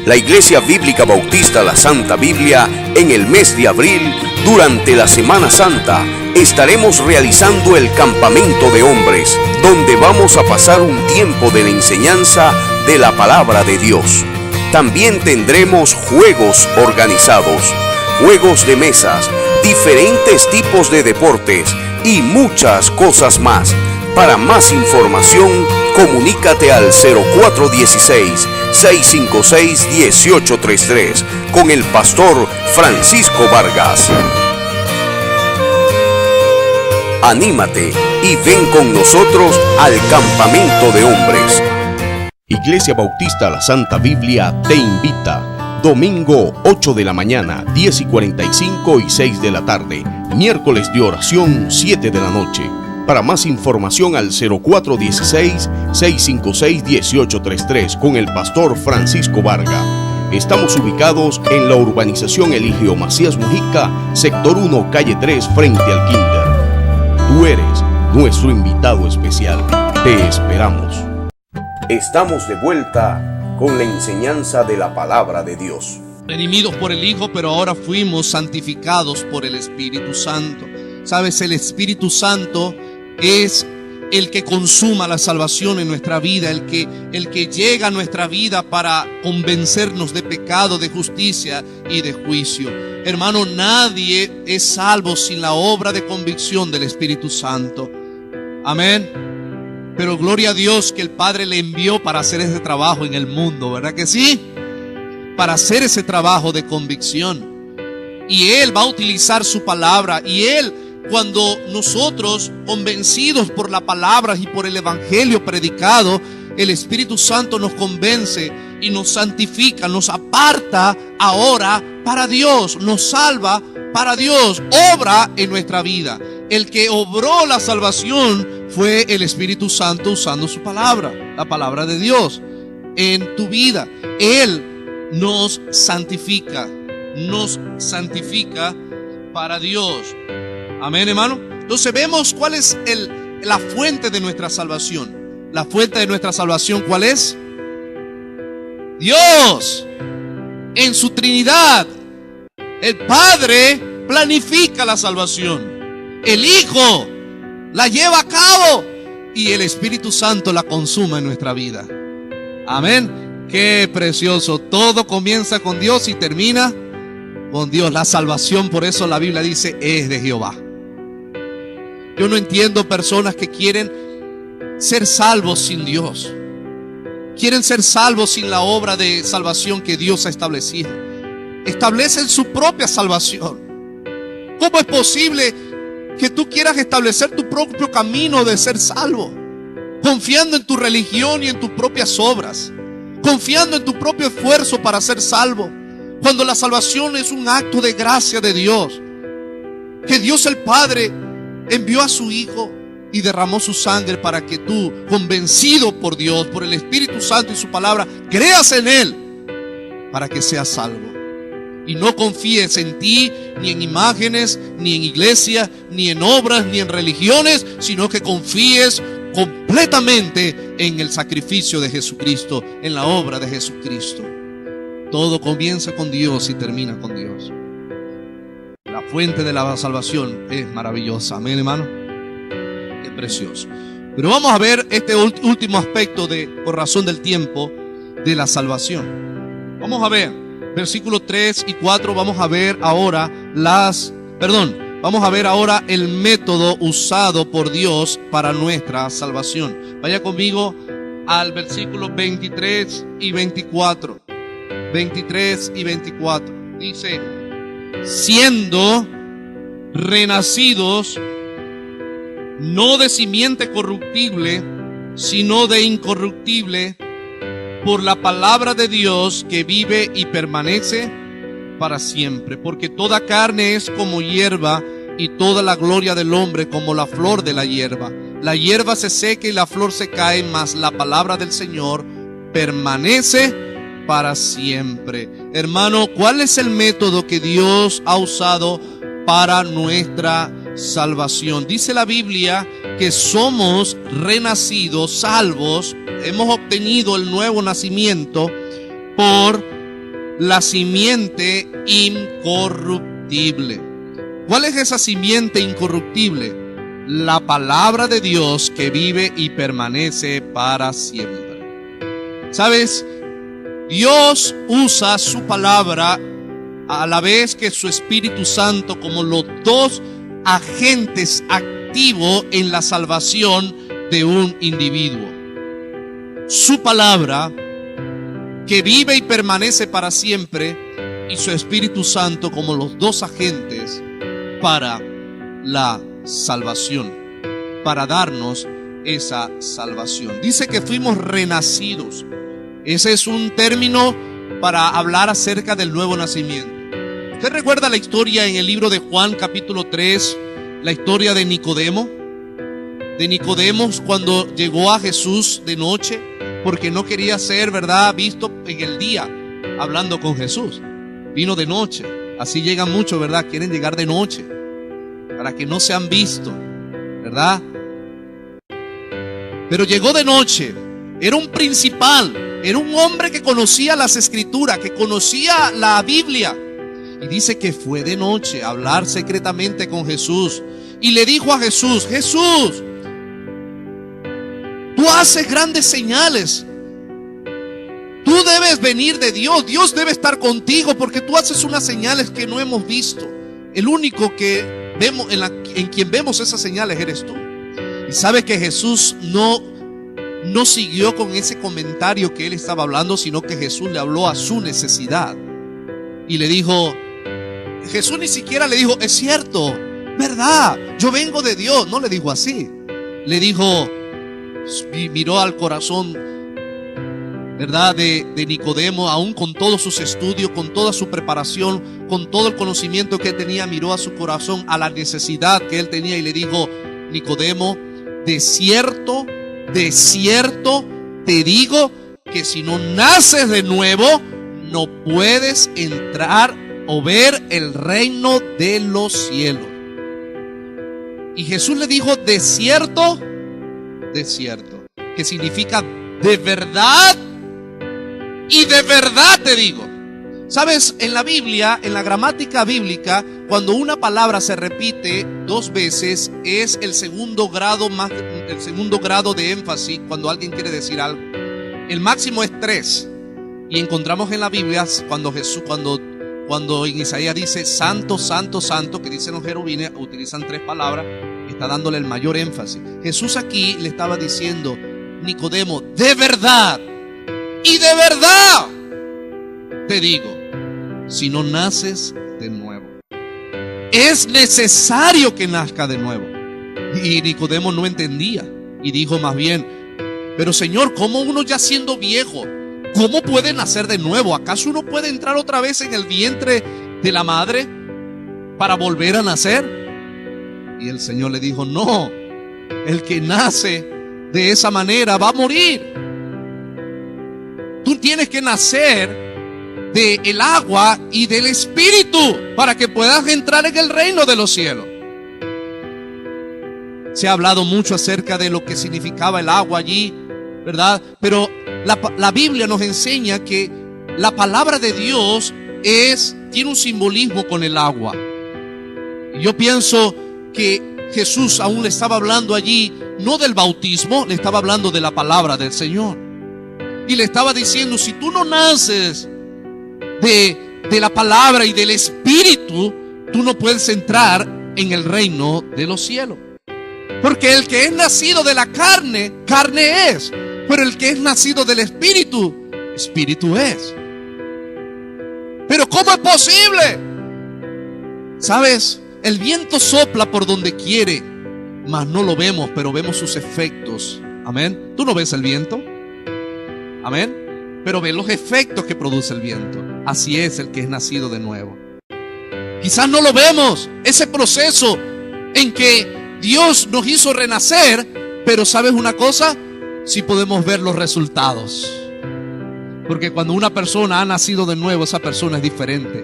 La Iglesia Bíblica Bautista La Santa Biblia, en el mes de abril, durante la Semana Santa, estaremos realizando el campamento de hombres, donde vamos a pasar un tiempo de la enseñanza de la palabra de Dios. También tendremos juegos organizados, juegos de mesas, diferentes tipos de deportes y muchas cosas más. Para más información, comunícate al 0416-656-1833 con el pastor Francisco Vargas. Anímate y ven con nosotros al campamento de hombres. Iglesia Bautista La Santa Biblia te invita. Domingo 8 de la mañana, 10:45 y 6 de la tarde. Miércoles de oración, 7 de la noche. Para más información al 0416-656-1833 con el pastor Francisco Vargas. Estamos ubicados en la urbanización Eligio Macías Mujica, sector 1, calle 3, frente al Kinder. Tú eres nuestro invitado especial. Te esperamos. Estamos de vuelta con la enseñanza de la palabra de Dios. Redimidos por el Hijo, pero ahora fuimos santificados por el Espíritu Santo. ¿Sabes? El Espíritu Santo es el que consuma la salvación en nuestra vida, el que llega a nuestra vida para convencernos de pecado, de justicia y de juicio. Hermano, nadie es salvo sin la obra de convicción del Espíritu Santo. Amén. Pero gloria a Dios que el Padre le envió para hacer ese trabajo en el mundo, ¿verdad que sí? Para hacer ese trabajo de convicción. Y Él va a utilizar su palabra, y Él, cuando nosotros, convencidos por la palabra y por el evangelio predicado, el Espíritu Santo nos convence y nos santifica, nos aparta ahora para Dios, nos salva para Dios, obra en nuestra vida. El que obró la salvación fue el Espíritu Santo usando su palabra, la palabra de Dios en tu vida. Él nos santifica para Dios. Amén, hermano. Entonces vemos cuál es la fuente de nuestra salvación. La fuente de nuestra salvación, ¿cuál es? Dios. En su Trinidad, el Padre planifica la salvación. El Hijo la lleva a cabo y el Espíritu Santo la consuma en nuestra vida. Amén. Qué precioso. Todo comienza con Dios y termina con Dios. La salvación, por eso la Biblia dice, es de Jehová. Yo no entiendo personas que quieren ser salvos sin Dios. Quieren ser salvos sin la obra de salvación que Dios ha establecido. Establecen su propia salvación. ¿Cómo es posible que tú quieras establecer tu propio camino de ser salvo? Confiando en tu religión y en tus propias obras. Confiando en tu propio esfuerzo para ser salvo. Cuando la salvación es un acto de gracia de Dios. Que Dios el Padre envió a su Hijo y derramó su sangre para que tú, convencido por Dios, por el Espíritu Santo y su palabra, creas en Él para que seas salvo. Y no confíes en ti, ni en imágenes, ni en iglesia, ni en obras, ni en religiones, sino que confíes completamente en el sacrificio de Jesucristo, en la obra de Jesucristo. Todo comienza con Dios y termina con Dios. La fuente de la salvación es maravillosa. Amén, hermano. Es precioso. Pero vamos a ver este último aspecto por razón del tiempo, de la salvación. Vamos a ver versículos 3 y 4. Vamos a ver ahora vamos Vamos a ver ahora el método usado por Dios para nuestra salvación. Vaya conmigo al versículo 23 y 24. 23 y 24. Dice: siendo renacidos no de simiente corruptible, sino de incorruptible, por la palabra de Dios que vive y permanece para siempre. Porque toda carne es como hierba, y toda la gloria del hombre como la flor de la hierba. La hierba se seca y la flor se cae, mas la palabra del Señor permanece para siempre. Hermano, ¿cuál es el método que Dios ha usado para nuestra salvación? Dice la Biblia que somos renacidos, salvos, hemos obtenido el nuevo nacimiento por la simiente incorruptible. ¿Cuál es esa simiente incorruptible? La palabra de Dios que vive y permanece para siempre. ¿Sabes? Dios usa su palabra a la vez que su Espíritu Santo como los dos agentes activos en la salvación de un individuo. Su palabra que vive y permanece para siempre, y su Espíritu Santo como los dos agentes para la salvación, para darnos esa salvación. Dice que fuimos renacidos. Ese es un término para hablar acerca del nuevo nacimiento. ¿Usted recuerda la historia en el libro de Juan capítulo 3? La historia de Nicodemo. De Nicodemo cuando llegó a Jesús de noche, porque no quería ser, ¿verdad?, visto en el día hablando con Jesús. Vino de noche. Así llegan muchos, ¿verdad? Quieren llegar de noche para que no sean vistos, ¿verdad? Pero llegó de noche. Era un principal, era un hombre que conocía las escrituras, que conocía la Biblia. Y dice que fue de noche a hablar secretamente con Jesús. Y le dijo a Jesús: Jesús, tú haces grandes señales. Tú debes venir de Dios. Dios debe estar contigo porque tú haces unas señales que no hemos visto. El único que vemos en quien vemos esas señales eres tú. Y sabe que Jesús no siguió con ese comentario que él estaba hablando, sino que Jesús le habló a su necesidad. Y le dijo, Jesús ni siquiera le dijo: es cierto, verdad, yo vengo de Dios. No le dijo así. Le dijo, miró al corazón, ¿verdad?, de Nicodemo, aún con todos sus estudios, con toda su preparación, con todo el conocimiento que él tenía, miró a su corazón, a la necesidad que él tenía, y le dijo: Nicodemo, de cierto te digo que si no naces de nuevo, no puedes entrar o ver el reino de los cielos. Y Jesús le dijo: de cierto, que significa de verdad, y de verdad te digo. Sabes, en la Biblia, en la gramática bíblica, cuando una palabra se repite dos veces, es el segundo grado de énfasis cuando alguien quiere decir algo. El máximo es 3. Y encontramos en la Biblia cuando en Isaías dice santo, santo, santo, que dicen los querubines, utilizan 3 palabras, está dándole el mayor énfasis. Jesús aquí le estaba diciendo: Nicodemo, de verdad y de verdad te digo, si no naces de nuevo, es necesario que nazca de nuevo. Y Nicodemo no entendía y dijo más bien: pero Señor, ¿cómo uno ya siendo viejo, cómo puede nacer de nuevo? ¿Acaso uno puede entrar otra vez en el vientre de la madre para volver a nacer? Y el Señor le dijo: no, el que nace de esa manera va a morir. Tú tienes que nacer del agua y del Espíritu para que puedas entrar en el reino de los cielos. Se ha hablado mucho acerca de lo que significaba el agua allí, ¿verdad? Pero la Biblia nos enseña que la palabra de Dios tiene un simbolismo con el agua. Y yo pienso que Jesús aún le estaba hablando allí, no del bautismo, le estaba hablando de la palabra del Señor. Y le estaba diciendo: si tú no naces de la palabra y del Espíritu, tú no puedes entrar en el reino de los cielos. Porque el que es nacido de la carne, carne es. Pero el que es nacido del Espíritu, Espíritu es. Pero ¿cómo es posible? ¿Sabes? El viento sopla por donde quiere, mas no lo vemos, pero vemos sus efectos. Amén. ¿Tú no ves el viento? Amén. Pero ves los efectos que produce el viento. Así es el que es nacido de nuevo. Quizás no lo vemos, ese proceso en que Dios nos hizo renacer, pero ¿sabes una cosa? Sí podemos ver los resultados. Porque cuando una persona ha nacido de nuevo, esa persona es diferente.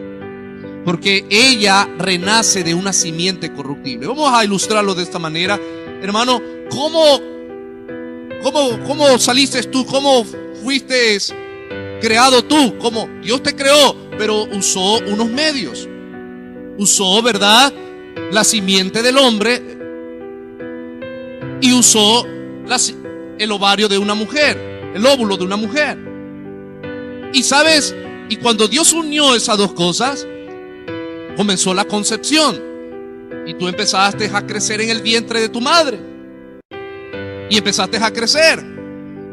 Porque ella renace de una simiente corruptible. Vamos a ilustrarlo de esta manera. Hermano, ¿cómo saliste tú? ¿Cómo fuiste creado tú? ¿Cómo? Dios te creó, pero usó unos medios. Usó, ¿verdad?, la simiente del hombre y usó el ovario de una mujer, el óvulo de una mujer. Y sabes, y cuando Dios unió esas dos cosas, comenzó la concepción. Y tú empezaste a crecer en el vientre de tu madre. Y empezaste a crecer.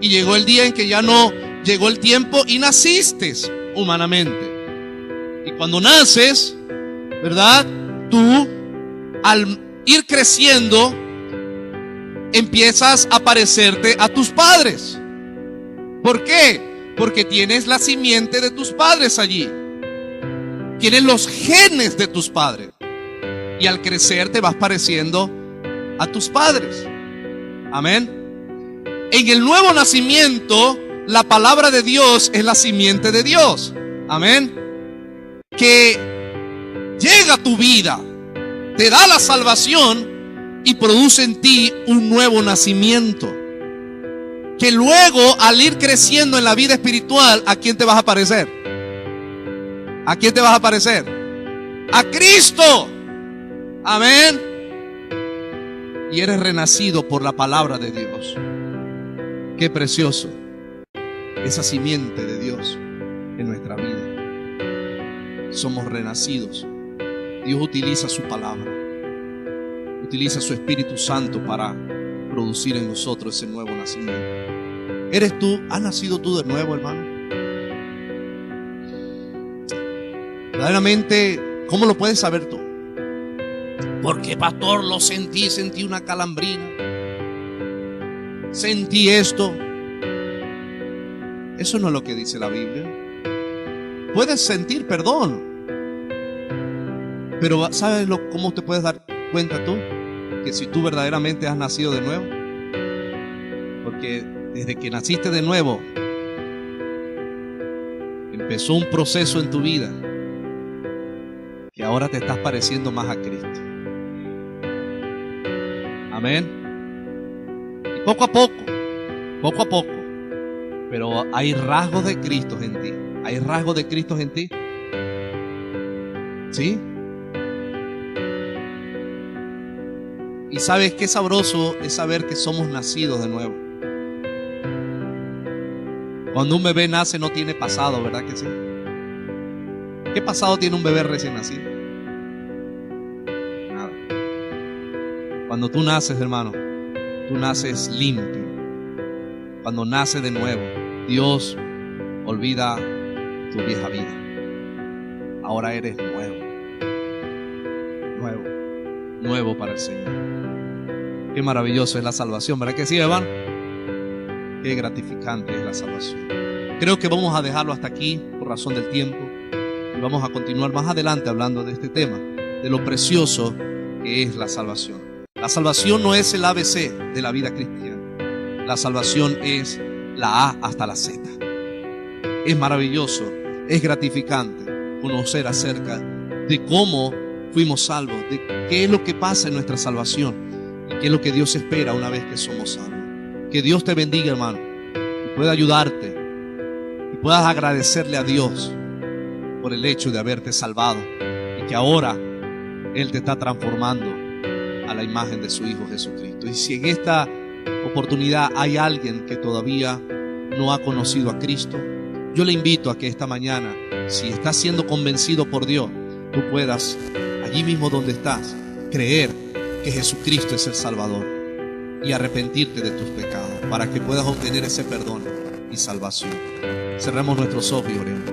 Y llegó el día en que ya no llegó el tiempo y naciste humanamente. Y cuando naces, ¿verdad?, tú al ir creciendo empiezas a parecerte a tus padres. ¿Por qué? Porque tienes la simiente de tus padres allí. Tienes los genes de tus padres. Y al crecer te vas pareciendo a tus padres. Amén. En el nuevo nacimiento, la palabra de Dios es la simiente de Dios. Amén. Que llega a tu vida, te da la salvación y produce en ti un nuevo nacimiento. Que luego, al ir creciendo en la vida espiritual, ¿a quién te vas a parecer? ¿A quién te vas a parecer? ¡A Cristo! Amén. Y eres renacido por la palabra de Dios. Qué precioso esa simiente de Dios en nuestra vida. Somos renacidos. Dios utiliza su palabra, utiliza su Espíritu Santo para producir en nosotros ese nuevo nacimiento. ¿Eres tú? ¿Has nacido tú de nuevo, hermano? Verdaderamente, ¿cómo lo puedes saber tú? Porque, pastor, lo sentí una calambrina, sentí esto. Eso no es lo que dice la Biblia. Puedes sentir perdón, pero ¿sabes cómo te puedes dar cuenta tú? Que si tú verdaderamente has nacido de nuevo. Porque desde que naciste de nuevo, empezó un proceso en tu vida que ahora te estás pareciendo más a Cristo. Amén. Y poco a poco, pero hay rasgos de Cristo en ti. ¿Hay rasgos de Cristo en ti? ¿Sí? Y sabes qué sabroso es saber que somos nacidos de nuevo. Cuando un bebé nace no tiene pasado, ¿verdad que sí? ¿Qué pasado tiene un bebé recién nacido? Nada. Cuando tú naces, hermano, tú naces limpio. Cuando naces de nuevo, Dios olvida tu vieja vida. Ahora eres nuevo para el Señor. Qué maravilloso es la salvación, ¿verdad que sí, hermano? Qué gratificante es la salvación. Creo que vamos a dejarlo hasta aquí por razón del tiempo y vamos a continuar más adelante hablando de este tema, de lo precioso que es la salvación. La salvación no es el ABC de la vida cristiana. La salvación es la A hasta la Z. Es maravilloso, es gratificante conocer acerca de cómo fuimos salvos, de qué es lo que pasa en nuestra salvación y qué es lo que Dios espera una vez que somos salvos. Que Dios te bendiga, hermano, y pueda ayudarte y puedas agradecerle a Dios por el hecho de haberte salvado y que ahora Él te está transformando a la imagen de su Hijo Jesucristo. Y si en esta oportunidad hay alguien que todavía no ha conocido a Cristo, yo le invito a que esta mañana, si estás siendo convencido por Dios, tú puedas, allí mismo donde estás, creer que Jesucristo es el Salvador y arrepentirte de tus pecados para que puedas obtener ese perdón y salvación. Cerremos nuestros ojos y oremos.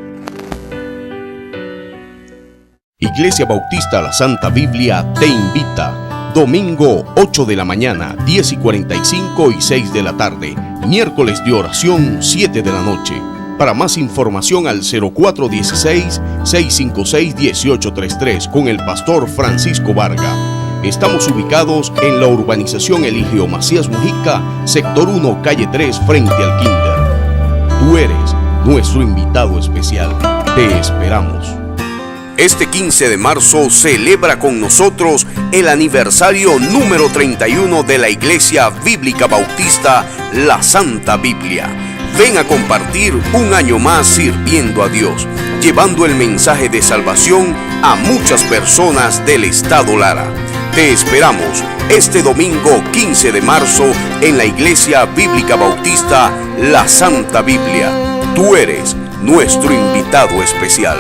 Iglesia Bautista La Santa Biblia te invita. Domingo 8 de la mañana, 10:45 y 6 de la tarde. Miércoles de oración, 7 de la noche. Para más información al 0416-656-1833 con el pastor Francisco Varga. Estamos ubicados en la urbanización Eligio Macías Mujica, sector 1, calle 3, frente al Kinder. Tú eres nuestro invitado especial. Te esperamos. Este 15 de marzo celebra con nosotros el aniversario número 31 de la Iglesia Bíblica Bautista La Santa Biblia. Ven a compartir un año más sirviendo a Dios, llevando el mensaje de salvación a muchas personas del estado Lara. Te esperamos este domingo 15 de marzo en la Iglesia Bíblica Bautista La Santa Biblia. Tú eres nuestro invitado especial.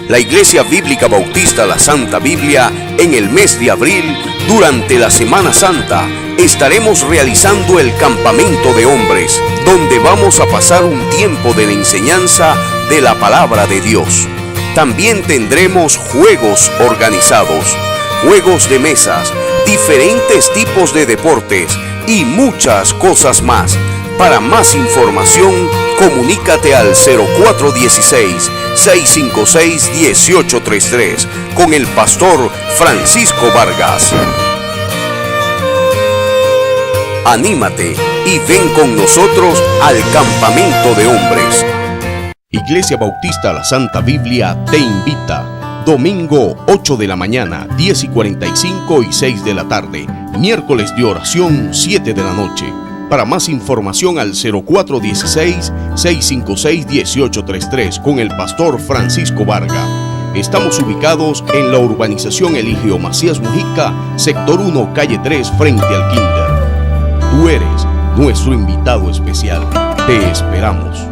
La Iglesia Bíblica Bautista La Santa Biblia, en el mes de abril, durante la Semana Santa, estaremos realizando el campamento de hombres, donde vamos a pasar un tiempo de la enseñanza de la palabra de Dios. También tendremos juegos organizados, juegos de mesas, diferentes tipos de deportes y muchas cosas más. Para más información, comunícate al 0416-656-1833 con el pastor Francisco Vargas. Anímate y ven con nosotros al campamento de hombres. Iglesia Bautista La Santa Biblia te invita. Domingo 8 de la mañana, 10:45 y 6 de la tarde. Miércoles de oración, 7 de la noche. Para más información al 0416-656-1833 con el pastor Francisco Varga. Estamos ubicados en la urbanización Eligio Macías Mujica, sector 1, calle 3, frente al Kinder. Tú eres nuestro invitado especial. Te esperamos.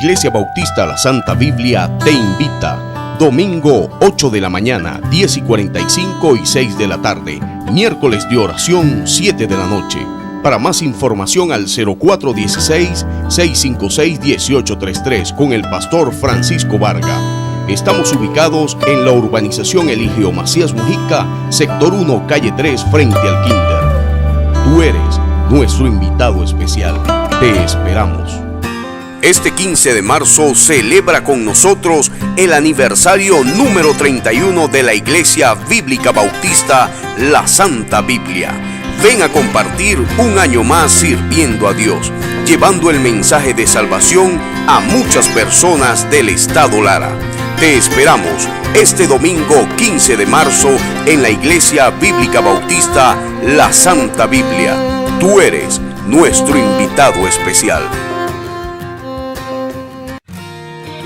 Iglesia Bautista La Santa Biblia te invita. Domingo 8 de la mañana, 10:45 y 6 de la tarde. Miércoles de oración 7 de la noche. Para más información al 0416-656-1833 con el pastor Francisco Varga. Estamos ubicados en la urbanización Eligio Macías Mujica, sector 1, calle 3, frente al Kinder. Tú eres nuestro invitado especial. Te esperamos. Este 15 de marzo celebra con nosotros el aniversario número 31 de la Iglesia Bíblica Bautista La Santa Biblia. Ven a compartir un año más sirviendo a Dios, llevando el mensaje de salvación a muchas personas del estado Lara. Te esperamos este domingo 15 de marzo en la Iglesia Bíblica Bautista La Santa Biblia. Tú eres nuestro invitado especial.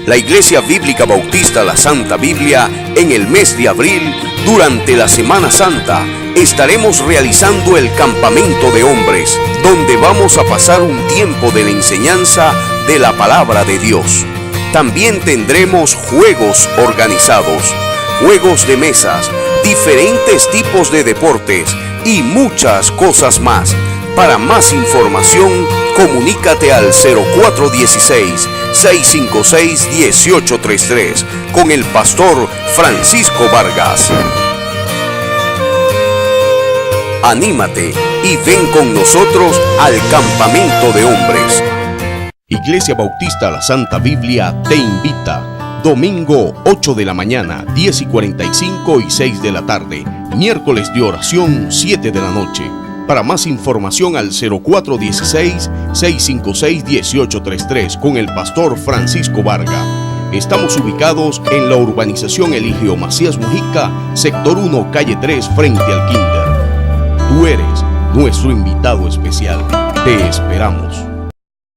La Iglesia Bíblica Bautista La Santa Biblia, en el mes de abril, durante la Semana Santa, estaremos realizando el campamento de hombres, donde vamos a pasar un tiempo de la enseñanza de la palabra de Dios. También tendremos juegos organizados, juegos de mesas, diferentes tipos de deportes y muchas cosas más. Para más información, comunícate al 0416-656-1833 con el pastor Francisco Vargas. Anímate y ven con nosotros al campamento de hombres. Iglesia Bautista La Santa Biblia te invita. Domingo 8 de la mañana, 10:45 y 6 de la tarde. Miércoles de oración 7 de la noche. Para más información al 0416-656-1833 con el pastor Francisco Varga. Estamos ubicados en la urbanización Eligio Macías Mujica, sector 1, calle 3, frente al Kinder. Tú eres nuestro invitado especial. Te esperamos.